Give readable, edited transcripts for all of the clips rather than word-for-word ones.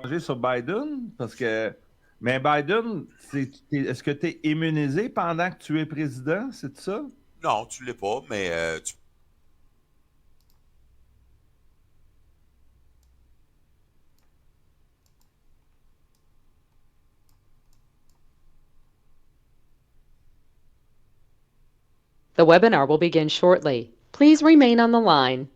Sur Biden? Parce que. Mais Biden, est-ce que tu es immunisé pendant que tu es président? C'est ça? Non, tu l'es pas, mais The webinar will begin shortly. Please remain on the line.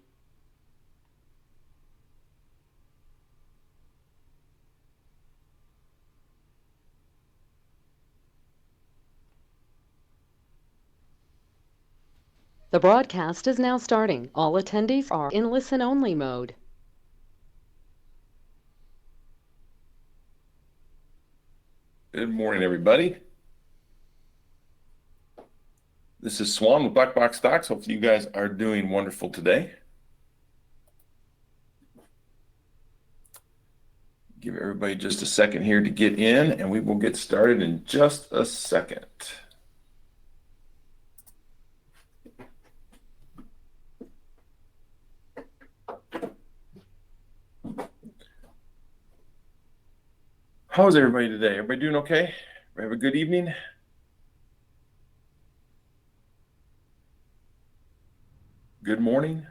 The broadcast is now starting. All attendees are in listen-only mode. Good morning, everybody. This is Swan with Blackboxstocks. Hopefully you guys are doing wonderful today. Give everybody just a second here to get in, and we will get started in just a second. How's everybody today? Everybody doing okay? Everybody have a good evening? Good morning?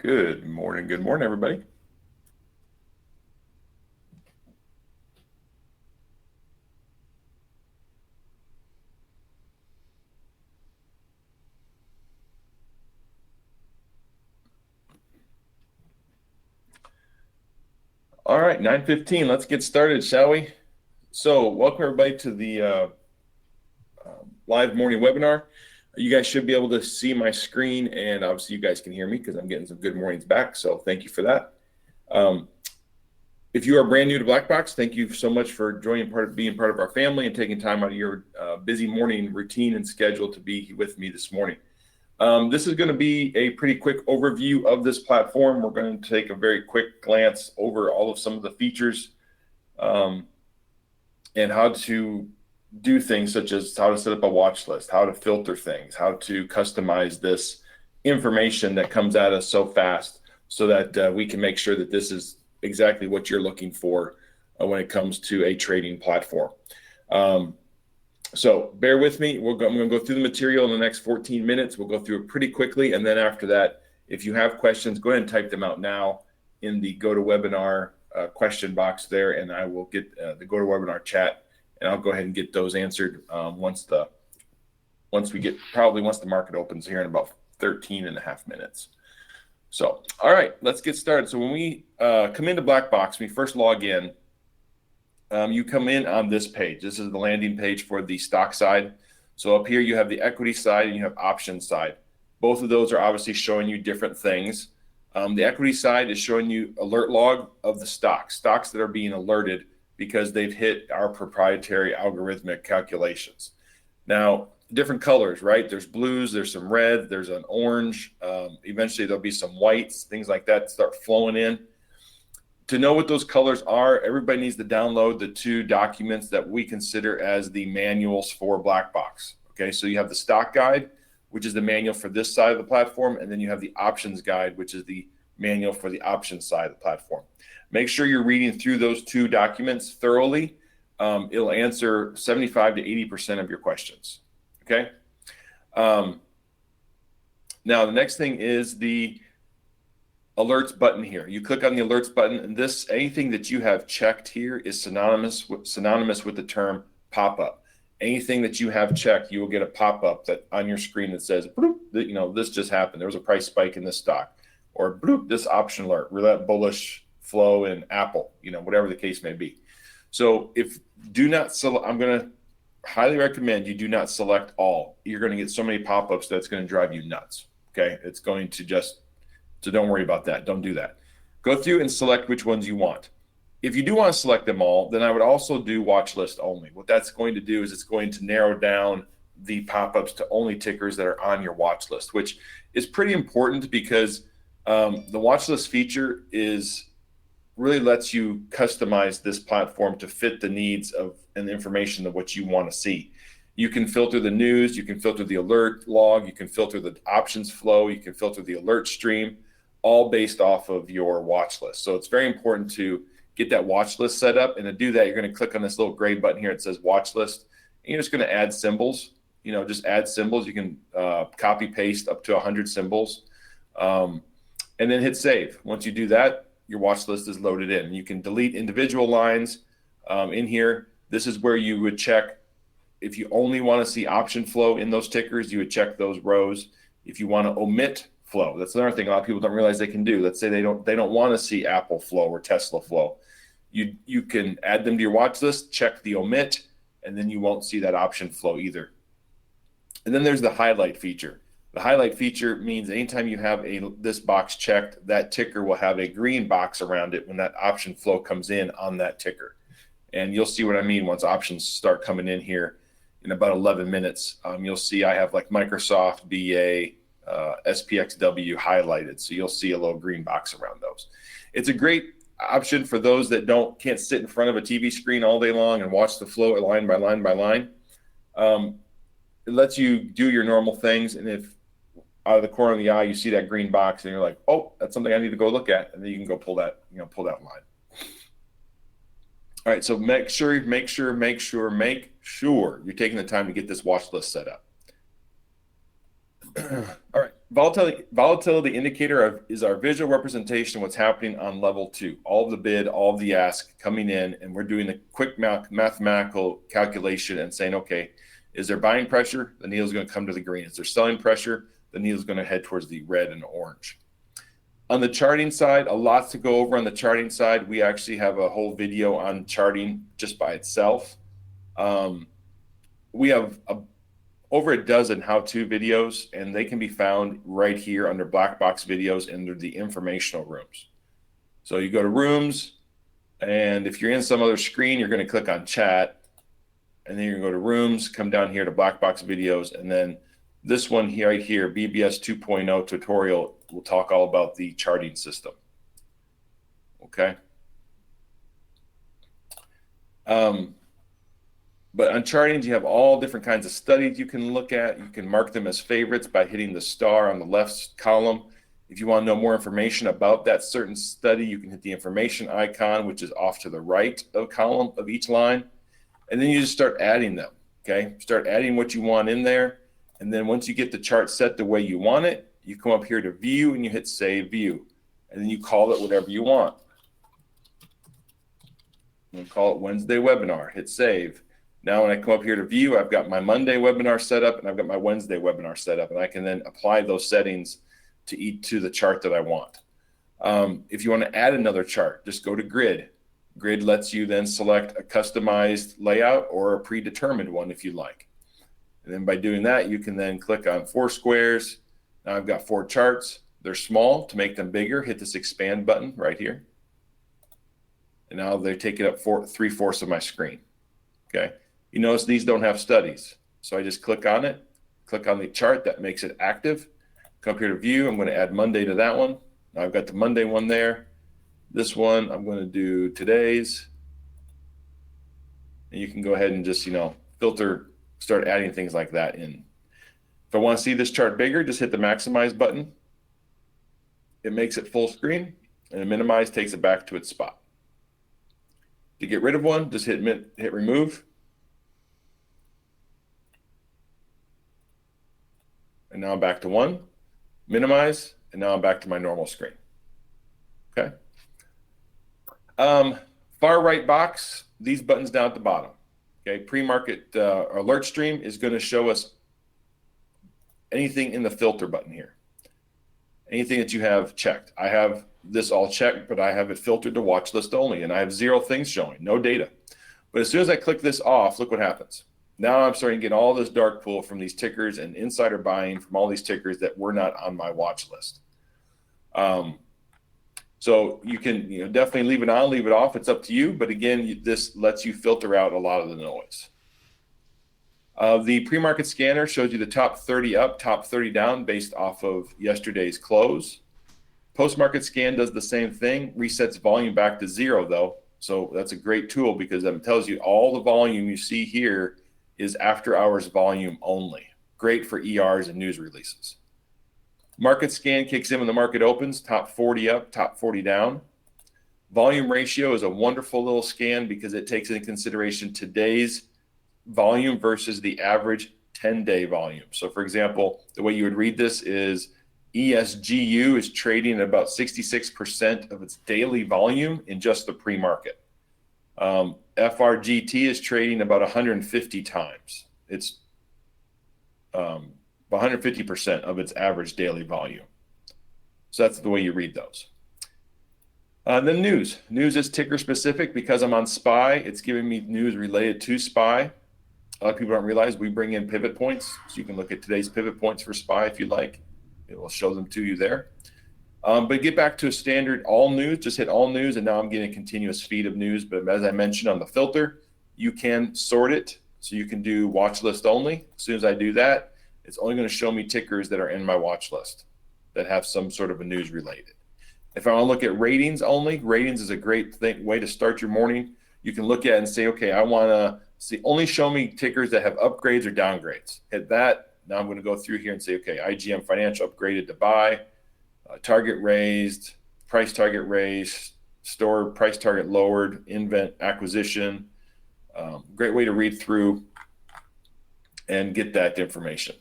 Good morning, everybody. All right, 9:15. Let's get started, shall we? So, welcome everybody to the live morning webinar. You guys should be able to see my screen, and obviously you guys can hear me because I'm getting some good mornings back. So, thank you for that. If you are brand new to Blackbox, thank you so much for being part of our family and taking time out of your busy morning routine and schedule to be with me this morning. This is going to be a pretty quick overview of this platform. We're going to take a very quick glance over all of some of the features and how to do things such as how to set up a watch list, how to filter things, how to customize this information that comes at us so fast so that we can make sure that this is exactly what you're looking for when it comes to a trading platform. So bear with me. I'm going to go through the material in the next 14 minutes. We'll go through it pretty quickly. And then after that, if you have questions, go ahead and type them out now in the GoToWebinar question box there. And I will get the GoToWebinar chat, and I'll go ahead and get those answered once the market opens here in about 13 and a half minutes. So, all right, let's get started. So when we come into Blackbox, when we first log in, you come in on this page. This is the landing page for the stock side. So up here you have the equity side and you have option side. Both of those are obviously showing you different things. The equity side is showing you alert log of the stocks that are being alerted because they've hit our proprietary algorithmic calculations. Now, different colors, right? There's blues, there's some red, there's an orange. Eventually there'll be some whites, things like that start flowing in. To know what those colors are, everybody needs to download the two documents that we consider as the manuals for Blackbox. Okay, so you have the stock guide, which is the manual for this side of the platform, and then you have the options guide, which is the manual for the options side of the platform. Make sure you're reading through those two documents thoroughly. It'll answer 75 to 80% of your questions. Okay. Now the next thing is the alerts button here. You click on the alerts button, and anything that you have checked here is synonymous with the term pop-up. Anything that you have checked, you will get a pop-up that on your screen that says, bloop, this just happened. There was a price spike in this stock, or bloop, this option alert, roulette bullish flow in Apple, whatever the case may be. So I'm going to highly recommend you do not select all. You're going to get so many pop-ups that's going to drive you nuts. Okay, it's going to so don't worry about that. Don't do that. Go through and select which ones you want. If you do want to select them all, then I would also do watch list only. What that's going to do is it's going to narrow down the pop-ups to only tickers that are on your watch list, which is pretty important because the watch list feature really lets you customize this platform to fit the needs of and the information of what you want to see. You can filter the news, you can filter the alert log, you can filter the options flow, you can filter the alert stream, all based off of your watch list. So it's very important to get that watch list set up. And to do that, you're going to click on this little gray button here. It says watch list. And you're just going to add symbols. Just add symbols. You can copy paste up to 100 symbols, and then hit save. Once you do that, your watch list is loaded in. You can delete individual lines in here. This is where you would check if you only want to see option flow in those tickers. You would check those rows. If you want to omit flow, that's another thing a lot of people don't realize they can do. Let's say they don't want to see Apple flow or Tesla flow. You can add them to your watch list, check the omit, and then you won't see that option flow either. And then there's the highlight feature. The highlight feature means anytime you have this box checked, that ticker will have a green box around it when that option flow comes in on that ticker. And you'll see what I mean once options start coming in here in about 11 minutes. You'll see I have like Microsoft, BA, SPXW highlighted. So you'll see a little green box around those. It's a great option for those that can't sit in front of a TV screen all day long and watch the flow line by line by line. It lets you do your normal things, and if out of the corner of the eye you see that green box and you're like, oh, that's something I need to go look at, and then you can go pull that line. All right, so make sure you're taking the time to get this watch list set up. All right, volatility indicator is our visual representation of what's happening on level 2. All of the bid, all of the ask coming in, and we're doing the quick mathematical calculation and saying, okay, is there buying pressure? The needle is going to come to the green. Is there selling pressure? The needle is going to head towards the red and orange. On the charting side, a lot to go over on the charting side. We actually have a whole video on charting just by itself. We have over a dozen how-to videos, and they can be found right here under Black Box videos under the informational rooms. So you go to rooms, and if you're in some other screen, you're going to click on chat, and then you're going to go to rooms, come down here to Black Box videos, and then this one here, right here, BBS 2.0 tutorial, will talk all about the charting system. Okay. But on charting, you have all different kinds of studies you can look at. You can mark them as favorites by hitting the star on the left column. If you want to know more information about that certain study, you can hit the information icon, which is off to the right of column of each line. And then you just start adding them, okay? Start adding what you want in there. And then once you get the chart set the way you want it, you come up here to view and you hit save view. And then you call it whatever you want. I'm gonna call it Wednesday webinar, hit save. Now when I come up here to view, I've got my Monday webinar set up and I've got my Wednesday webinar set up, and I can then apply those settings to the chart that I want. If you want to add another chart, just go to grid. Grid lets you then select a customized layout or a predetermined one if you like. And then by doing that, you can then click on 4 squares. Now I've got 4 charts. They're small. To make them bigger, hit this expand button right here. And now they're taking up 3/4 of my screen. Okay. You notice these don't have studies. So I just click on it, click on the chart that makes it active. Come up here to view. I'm going to add Monday to that one. Now I've got the Monday one there. This one, I'm going to do today's. And you can go ahead and just, filter, start adding things like that in. If I want to see this chart bigger, just hit the maximize button. It makes it full screen, and the minimize takes it back to its spot. To get rid of one, just hit remove. And now I'm back to 1, minimize, and now I'm back to my normal screen. Okay. Far right box, these buttons down at the bottom. Okay, pre-market alert stream is going to show us anything in the filter button here. Anything that you have checked. I have this all checked, but I have it filtered to watch list only, and I have 0 things showing, no data. But as soon as I click this off, look what happens. Now I'm starting to get all this dark pool from these tickers and insider buying from all these tickers that were not on my watch list. So you can definitely leave it on, leave it off. It's up to you. But again, this lets you filter out a lot of the noise. The pre-market scanner shows you the top 30 up, top 30 down based off of yesterday's close. Post-market scan does the same thing, resets volume back to 0 though. So that's a great tool because it tells you all the volume you see here is after hours volume only. Great for ERs and news releases. Market scan kicks in when the market opens, top 40 up, top 40 down. Volume ratio is a wonderful little scan because it takes into consideration today's volume versus the average 10-day volume. So for example, the way you would read this is ESGU is trading at about 66% of its daily volume in just the pre-market. FRGT is trading about 150 times. It's 150% of its average daily volume. So that's the way you read those. Then news. News is ticker specific because I'm on SPY. It's giving me news related to SPY. A lot of people don't realize we bring in pivot points. So you can look at today's pivot points for SPY if you like. It will show them to you there. But get back to a standard all news, just hit all news, and now I'm getting a continuous feed of news. But as I mentioned on the filter, you can sort it. So you can do watch list only. As soon as I do that, it's only going to show me tickers that are in my watch list that have some sort of a news related. If I want to look at ratings only, ratings is a great way to start your morning. You can look at it and say, okay, I want to see only show me tickers that have upgrades or downgrades. Hit that. Now I'm going to go through here and say, okay, IGM Financial upgraded to buy, target raised, price target raised, store price target lowered, invent acquisition. Great way to read through and get that information.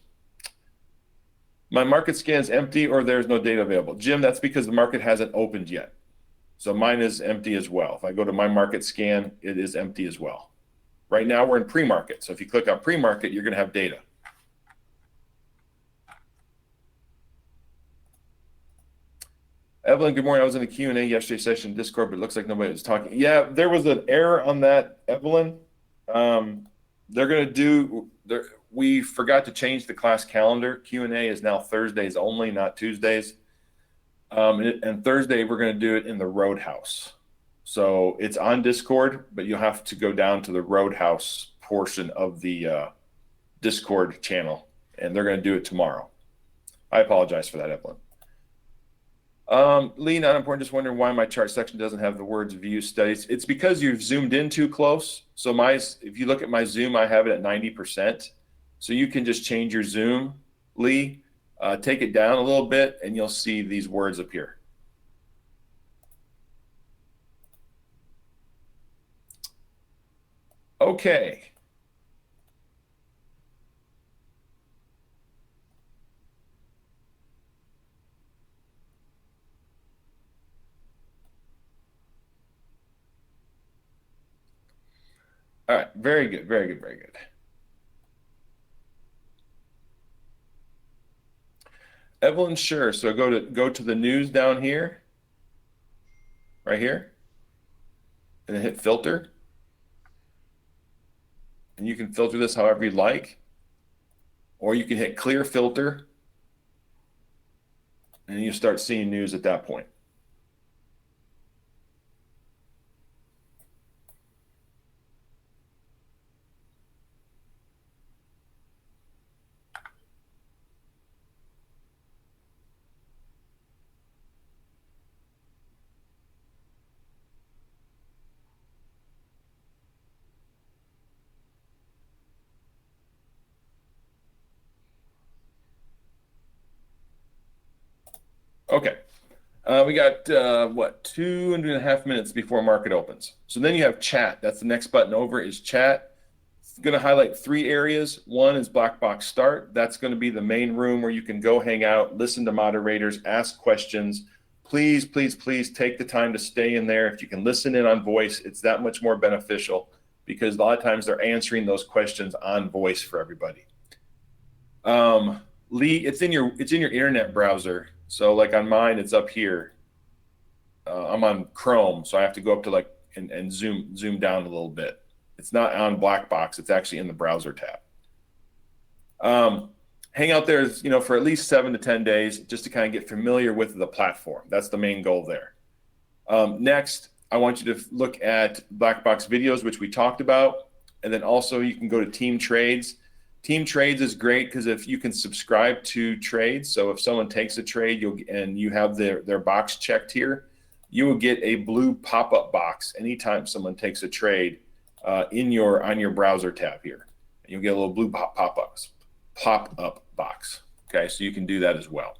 My market scan is empty or there's no data available. Jim, that's because the market hasn't opened yet. So mine is empty as well. If I go to my market scan, it is empty as well. Right now we're in pre-market. So if you click on pre-market, you're going to have data. Evelyn, good morning. I was in the Q&A yesterday's session in Discord, but it looks like nobody was talking. Yeah, there was an error on that, Evelyn. We forgot to change the class calendar. Q&A is now Thursdays only, not Tuesdays. And Thursday, we're going to do it in the Roadhouse. So it's on Discord, but you'll have to go down to the Roadhouse portion of the Discord channel, and they're going to do it tomorrow. I apologize for that, Evelyn. Lee, not important, just wondering why my chart section doesn't have the words view studies. It's because you've zoomed in too close. So if you look at my zoom, I have it at 90%. So you can just change your zoom, Lee, take it down a little bit, and you'll see these words appear. Okay. All right, very good, very good, very good. Evelyn, sure. So go to the news down here, right here, and then hit filter. And you can filter this however you like, or you can hit clear filter, and you start seeing news at that point. Okay, we got 2.5 minutes before market opens. So then you have chat. That's the next button over is chat. It's going to highlight 3 areas. One is Black Box Start. That's going to be the main room where you can go hang out, listen to moderators, ask questions. Please, please, please take the time to stay in there. If you can listen in on voice, it's that much more beneficial because a lot of times they're answering those questions on voice for everybody. Lee, it's in your internet browser. So like on mine, it's up here. I'm on Chrome, so I have to go up to and zoom down a little bit. It's not on Blackbox. It's actually in the browser tab. Hang out there, for at least 7 to 10 days just to kind of get familiar with the platform. That's the main goal there. Next, I want you to look at Blackbox videos, which we talked about. And then also you can go to Team Trades. Team Trades is great because if you can subscribe to trades, so if someone takes a trade and you have their box checked here, you will get a blue pop-up box anytime someone takes a trade on your browser tab here. You'll get a little blue pop-up box. Okay, so you can do that as well.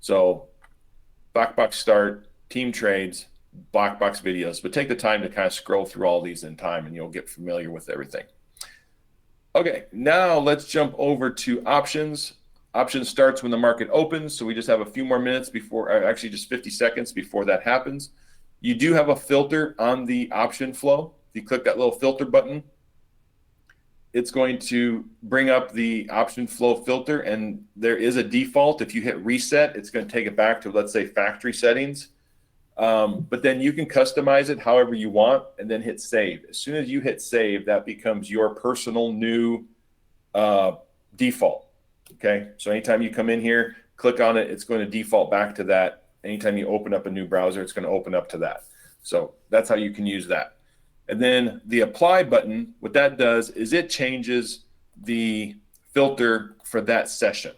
So Black Box Start, Team Trades, Black Box Videos, but take the time to kind of scroll through all these in time and you'll get familiar with everything. Okay, now let's jump over to options. Options starts when the market opens, so we just have a few more minutes before, actually just 50 seconds before that happens. You do have a filter on the option flow. If you click that little filter button, it's going to bring up the option flow filter, and there is a default. If you hit reset, it's going to take it back to, let's say, factory settings. But then you can customize it however you want and then hit save. As soon as you hit save, that becomes your personal new default. Okay, so anytime you come in here, click on it, it's going to default back to that. Anytime you open up a new browser, it's going to open up to that. So that's how you can use that. And then the apply button, what that does is it changes the filter for that session.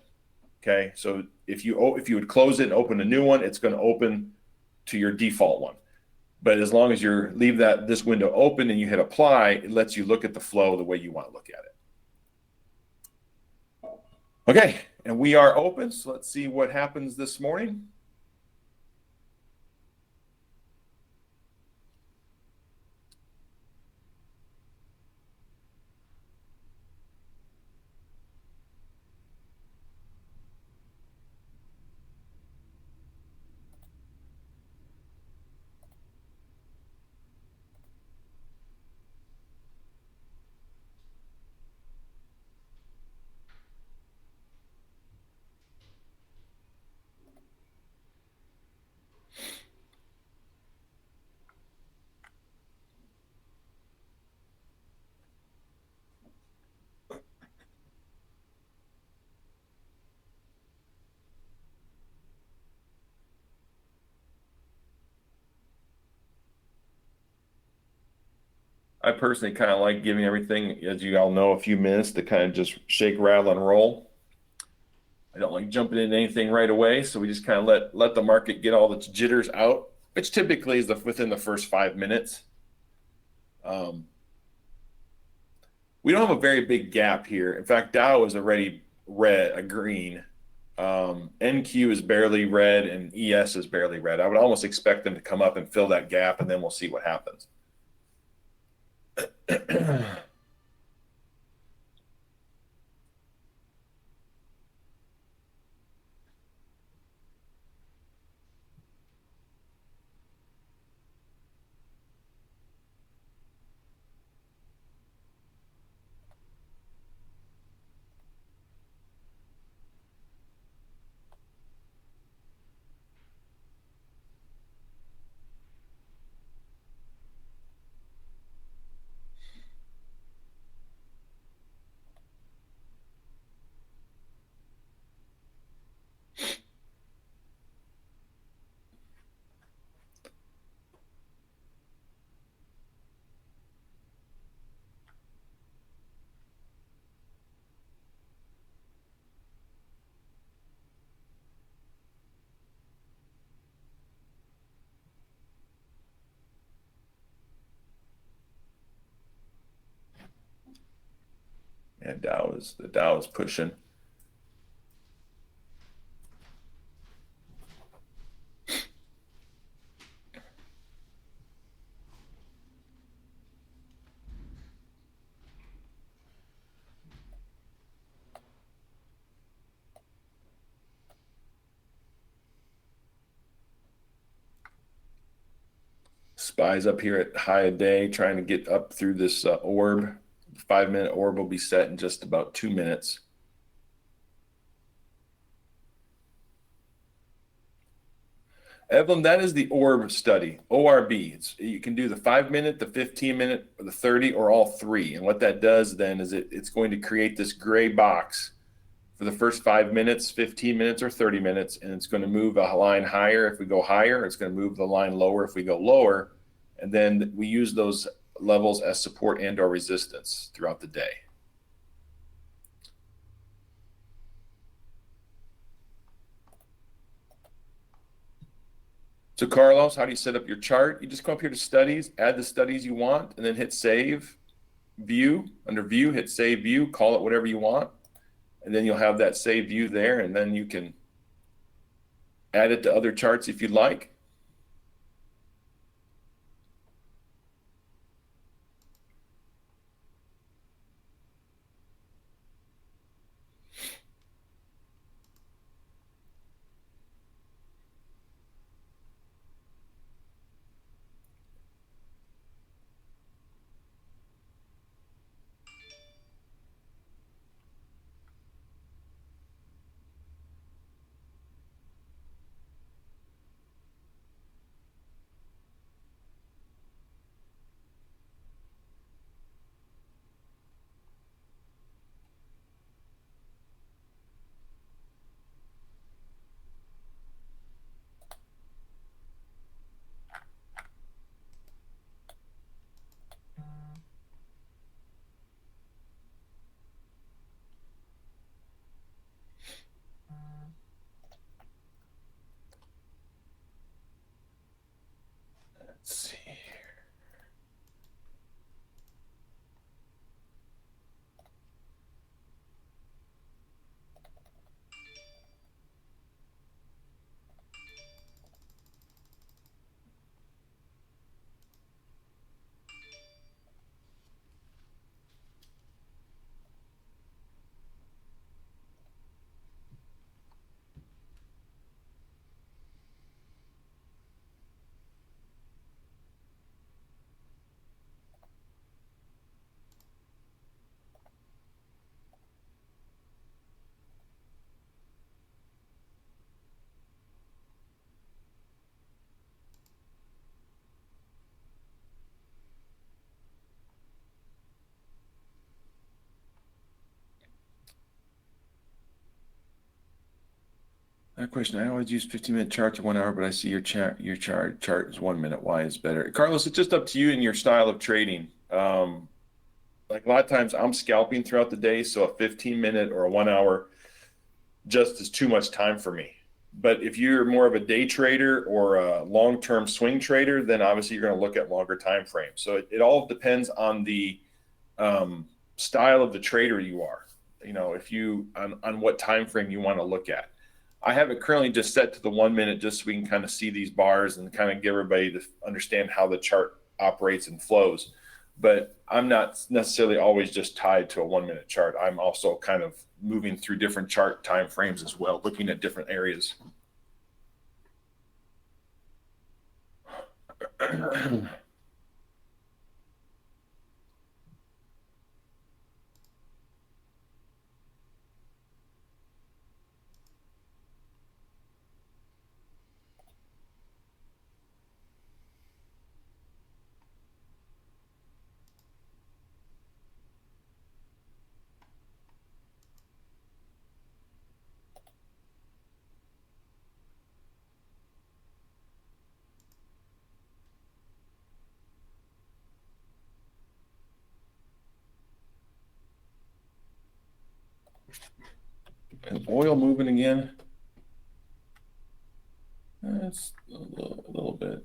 Okay, so if you would close it and open a new one, it's going to open to your default one. But as long as you leave this window open and you hit apply, it lets you look at the flow the way you want to look at it. Okay, and we are open, so let's see what happens this morning. I personally kind of like giving everything, as you all know, a few minutes to kind of just shake, rattle, and roll. I don't like jumping into anything right away, so we just kind of let the market get all its jitters out, which typically is within the first 5 minutes. We don't have a very big gap here. In fact, Dow is already green. NQ is barely red, and ES is barely red. I would almost expect them to come up and fill that gap, and then we'll see what happens. And the Dow is pushing. SPY's up here at high a day, trying to get up through this orb. 5-minute orb will be set in just about 2 minutes. Evelyn, that is the orb study, ORB. You can do the 5-minute, the 15-minute, the 30, or all three. And what that does then is it's going to create this gray box for the first 5 minutes, 15 minutes, or 30 minutes, and it's going to move a line higher if we go higher. It's going to move the line lower if we go lower. And then we use those levels as support and or resistance throughout the day. So Carlos, how do you set up your chart? You just come up here to studies, add the studies you want, and then hit save. view. Under view, hit save view, call it whatever you want. And then you'll have that save view there, and then you can add it to other charts if you'd like. Let's see. That question, I always use 15-minute chart to 1 hour, but I see your chart is 1 minute. Why is better? Carlos, it's just up to you and your style of trading. Like a lot of times I'm scalping throughout the day, so a 15-minute or a 1 hour just is too much time for me. But if you're more of a day trader or a long-term swing trader, then obviously you're going to look at longer time frames. So it all depends on the style of the trader you are. You know, if you on what time frame you want to look at. I have it currently just set to the 1 minute just so we can kind of see these bars and kind of give everybody to understand how the chart operates and flows. But I'm not necessarily always just tied to a 1 minute chart. I'm also kind of moving through different chart time frames as well, looking at different areas. And oil moving again. That's a little bit.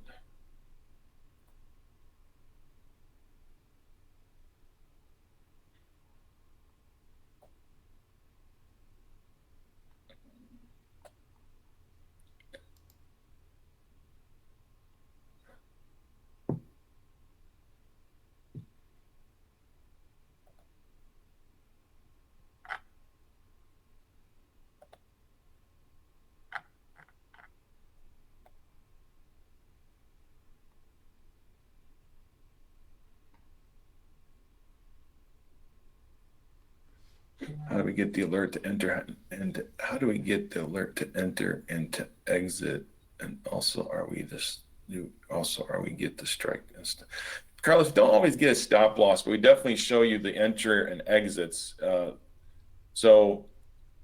How do we get the alert to enter, and how do we get the alert to enter and to exit? And also, are we get the strike? Carlos, don't always get a stop loss, but we definitely show you the enter and exits. So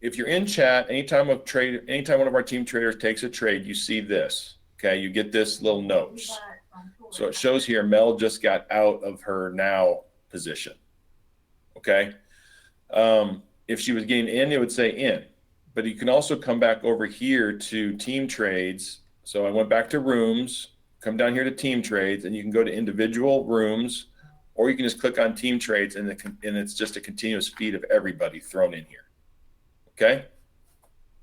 if you're in chat, anytime one of our team traders takes a trade, you see this. Okay, you get this little note. So it shows here Mel just got out of her now position. Okay. If she was getting in, it would say in. But you can also come back over here to team trades. So I went back to rooms, come down here to team trades, and you can go to individual rooms, or you can just click on team trades and it's just a continuous feed of everybody thrown in here. Okay.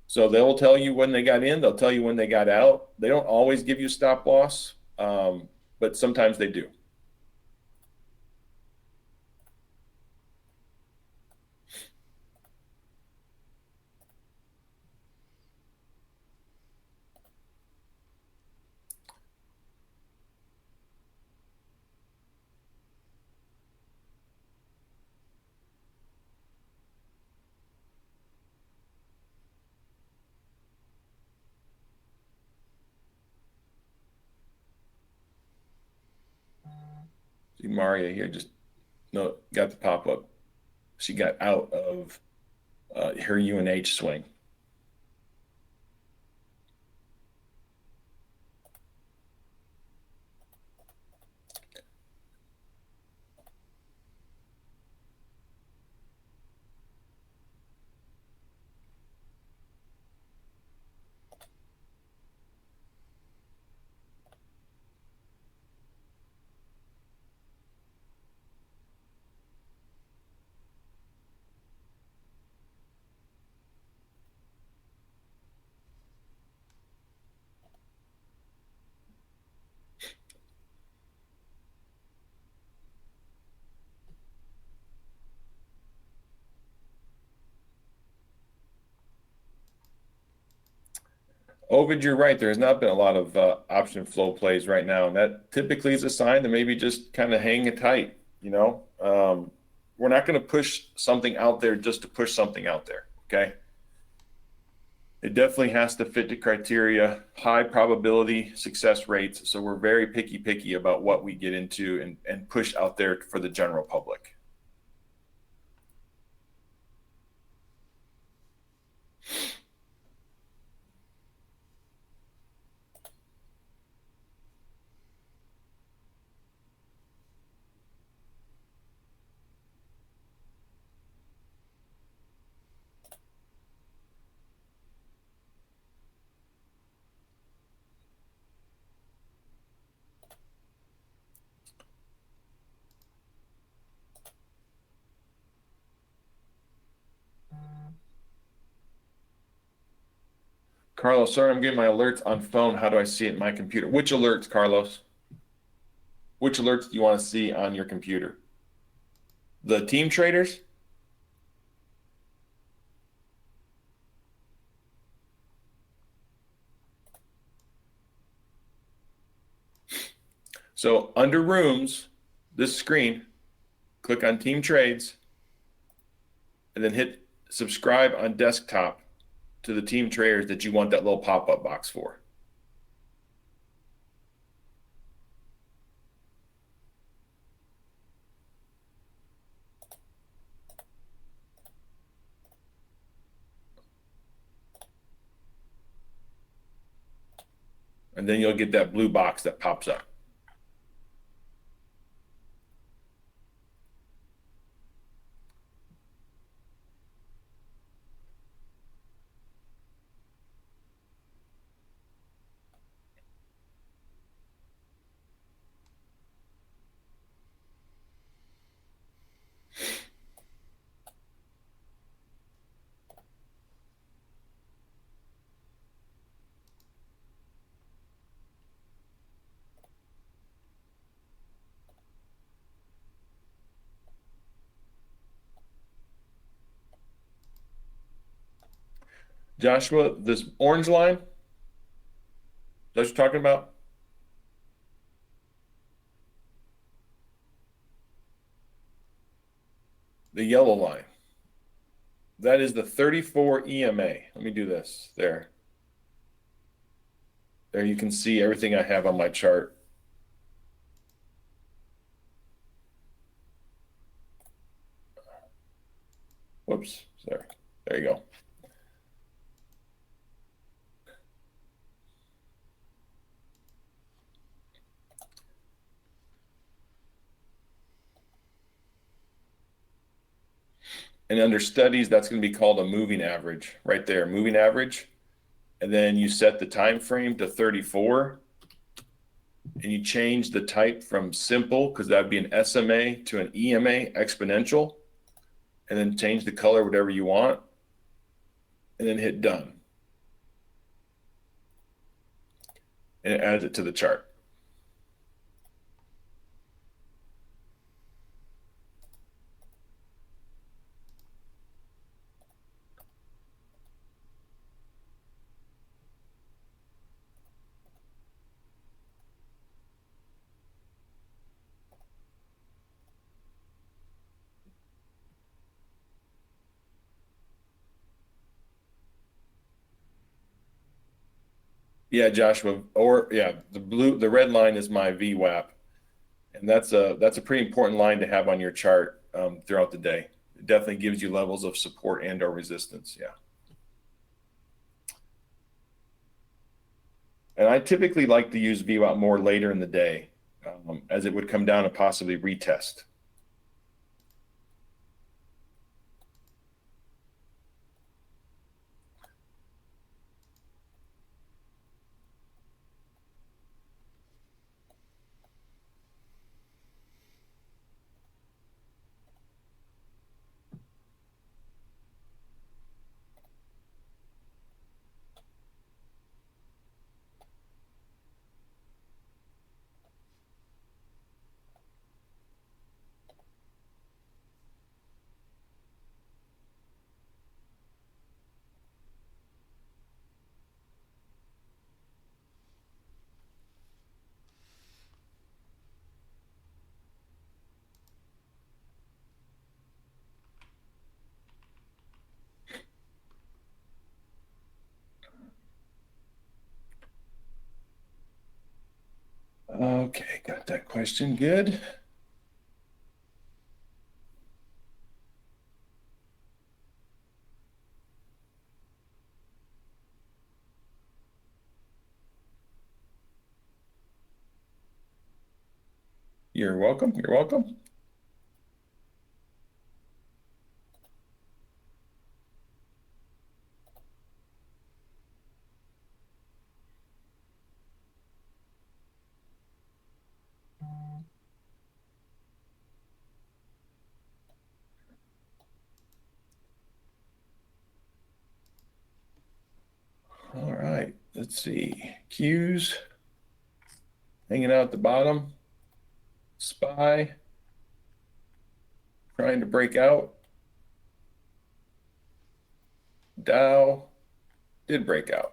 So they'll tell you when they got in, they'll tell you when they got out. They don't always give you stop loss, but sometimes they do. See Maria here just got the pop-up. She got out of her UNH swing. Ovid, you're right. There has not been a lot of option flow plays right now, and that typically is a sign to maybe just kind of hang it tight. We're not going to push something out there just to push something out there. Okay. It definitely has to fit the criteria, high probability success rates. So we're very picky about what we get into and push out there for the general public. Carlos, sorry, I'm getting my alerts on phone. How do I see it in my computer? Which alerts, Carlos? Which alerts do you want to see on your computer? The team traders? So under rooms, this screen, click on team trades, and then hit subscribe on desktop to the team traders that you want that little pop-up box for. And then you'll get that blue box that pops up. Joshua, this orange line, that you're talking about? The yellow line. That is the 34 EMA. Let me do this. There. There you can see everything I have on my chart. Whoops. There you go. And under studies, that's going to be called a moving average right there, moving average. And then you set the time frame to 34. and you change the type from simple, because that'd be an SMA, to an EMA, exponential, and then change the color whatever you want, and then hit done. And it adds it to the chart. Yeah, Joshua, or yeah, the red line is my VWAP, and that's a pretty important line to have on your chart throughout the day. It definitely gives you levels of support and or resistance. Yeah. And I typically like to use VWAP more later in the day, as it would come down and possibly retest. Okay, got that question. Good. You're welcome. You're welcome. All right, let's see. Q's hanging out at the bottom. SPY trying to break out. Dow did break out.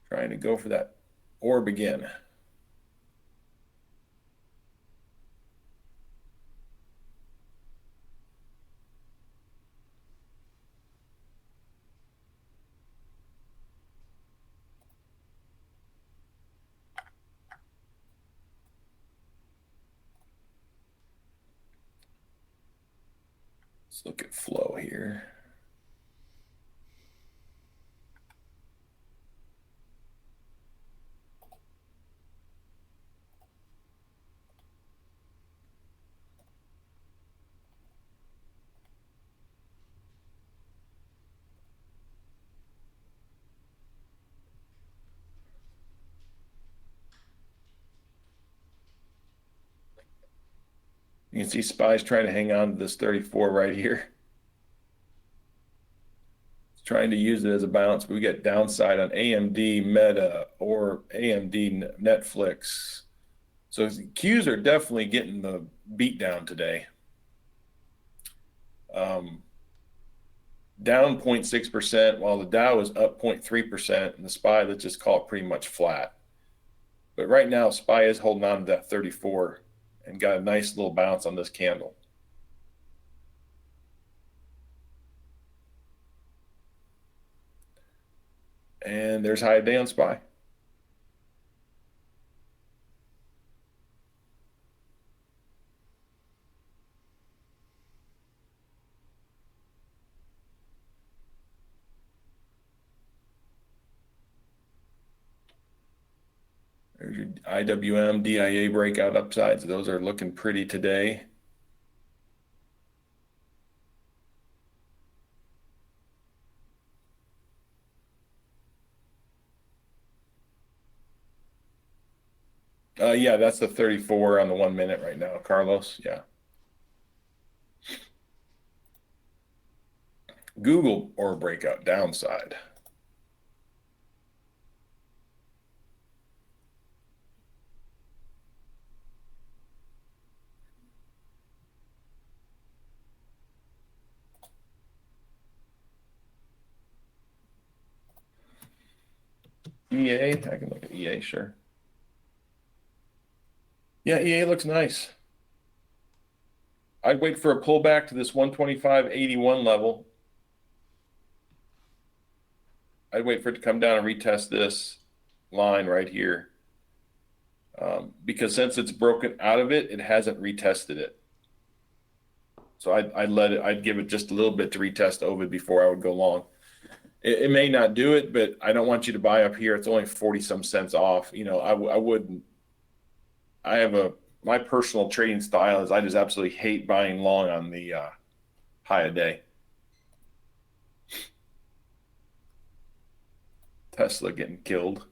Trying to go for that orb again. Let's look at flow here. You can see SPY's trying to hang on to this 34 right here. It's trying to use it as a balance, but we get downside on AMD, Meta, or AMD, Netflix. So Qs are definitely getting the beat down today. Down 0.6%, while the Dow is up 0.3%, and the SPY, let's just call it pretty much flat. But right now, SPY is holding on to that 34 and got a nice little bounce on this candle. And there's high day on SPY. There's your IWM, DIA breakout upsides. Those are looking pretty today. Yeah, that's the 34 on the 1 minute right now, Carlos. Yeah. Google or breakout downside. EA, I can look at EA, sure. Yeah, EA looks nice. I'd wait for a pullback to this 125.81 level. I'd wait for it to come down and retest this line right here. Because since it's broken out of it, it hasn't retested it. So I'd give it just a little bit to retest over before I would go long. It may not do it, but I don't want you to buy up here. It's only 40 some cents off. You know, I wouldn't. My personal trading style is I just absolutely hate buying long on the high a day. Tesla getting killed.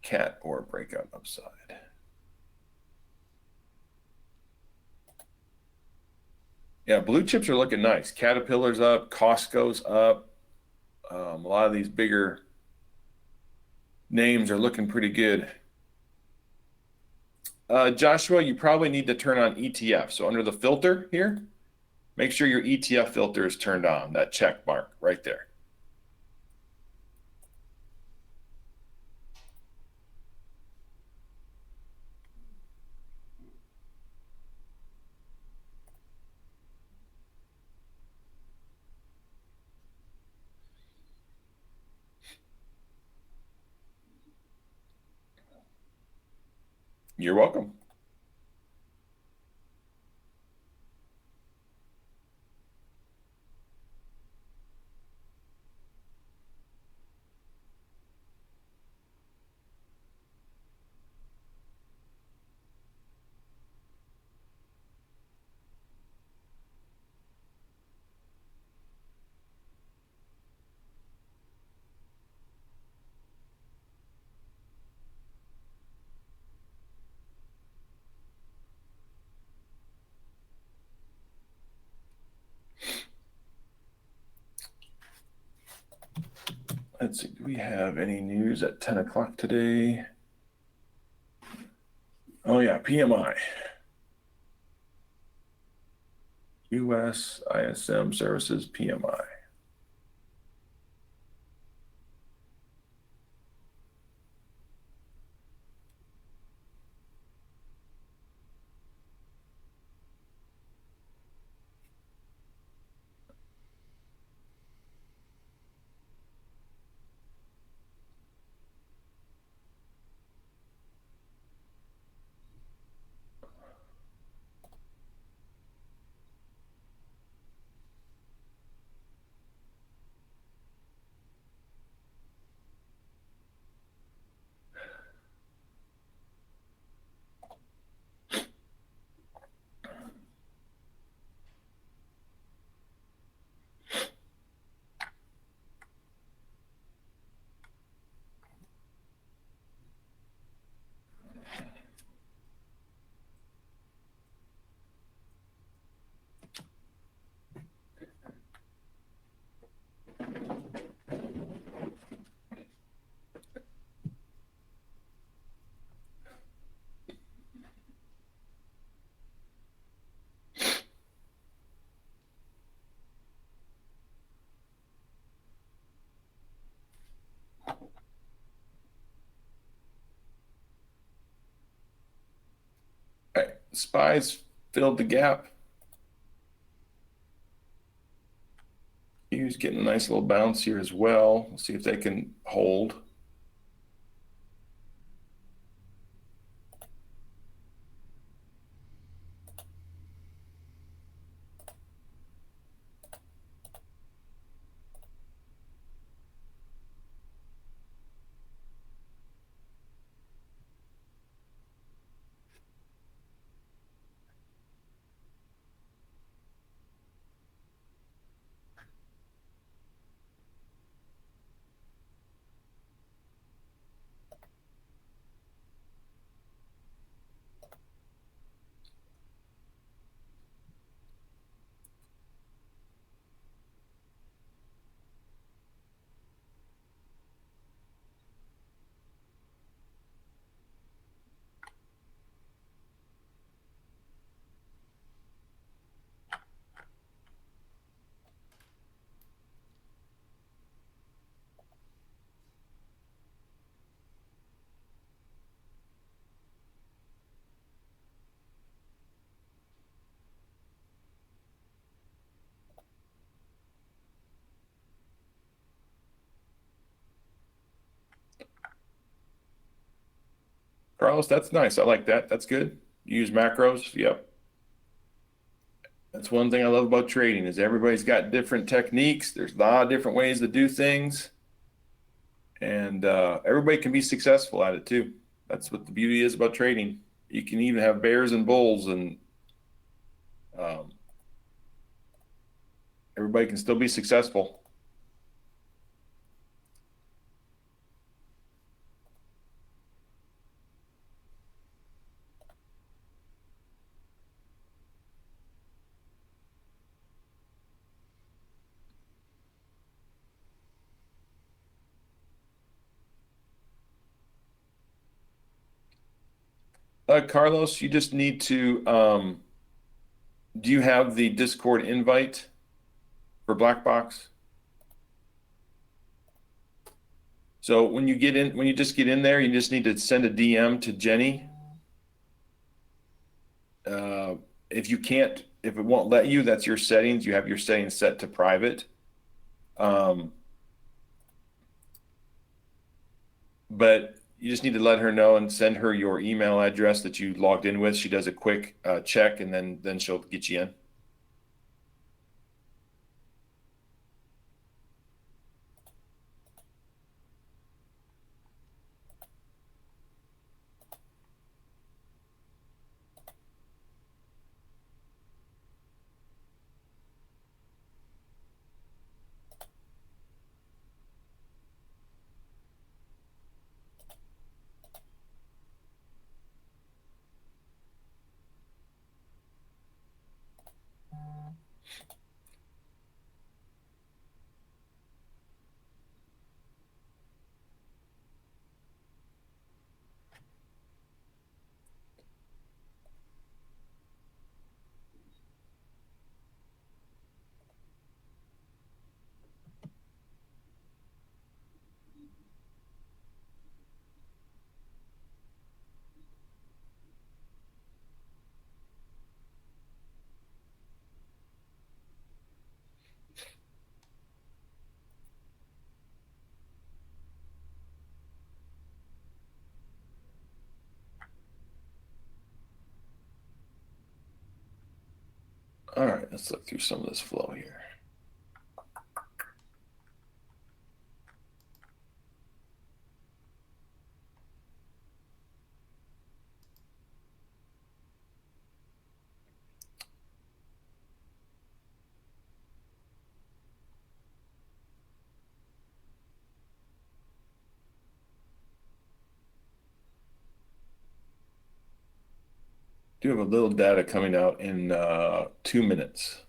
Cat or breakout upside. Yeah, blue chips are looking nice. Caterpillar's up, Costco's up. A lot of these bigger names are looking pretty good. Joshua, you probably need to turn on ETF. So under the filter here, make sure your ETF filter is turned on, that check mark right there. You're welcome. Let's see, do we have any news at 10 o'clock today? Oh yeah, PMI. US ISM Services PMI. All right, SPYs filled the gap. Q's getting a nice little bounce here as well. We'll see if they can hold. Carlos, that's nice. I like that. That's good. You use macros. Yep. That's one thing I love about trading is everybody's got different techniques. There's a lot of different ways to do things. And everybody can be successful at it too. That's what the beauty is about trading. You can even have bears and bulls, and everybody can still be successful. Carlos, you just need to, do you have the Discord invite for Blackbox? So when you just get in there, you just need to send a DM to Jenny. If it won't let you, that's your settings. You have your settings set to private. But you just need to let her know and send her your email address that you logged in with. She does a quick check, and then she'll get you in. All right, let's look through some of this flow here. Do have a little data coming out in 2 minutes.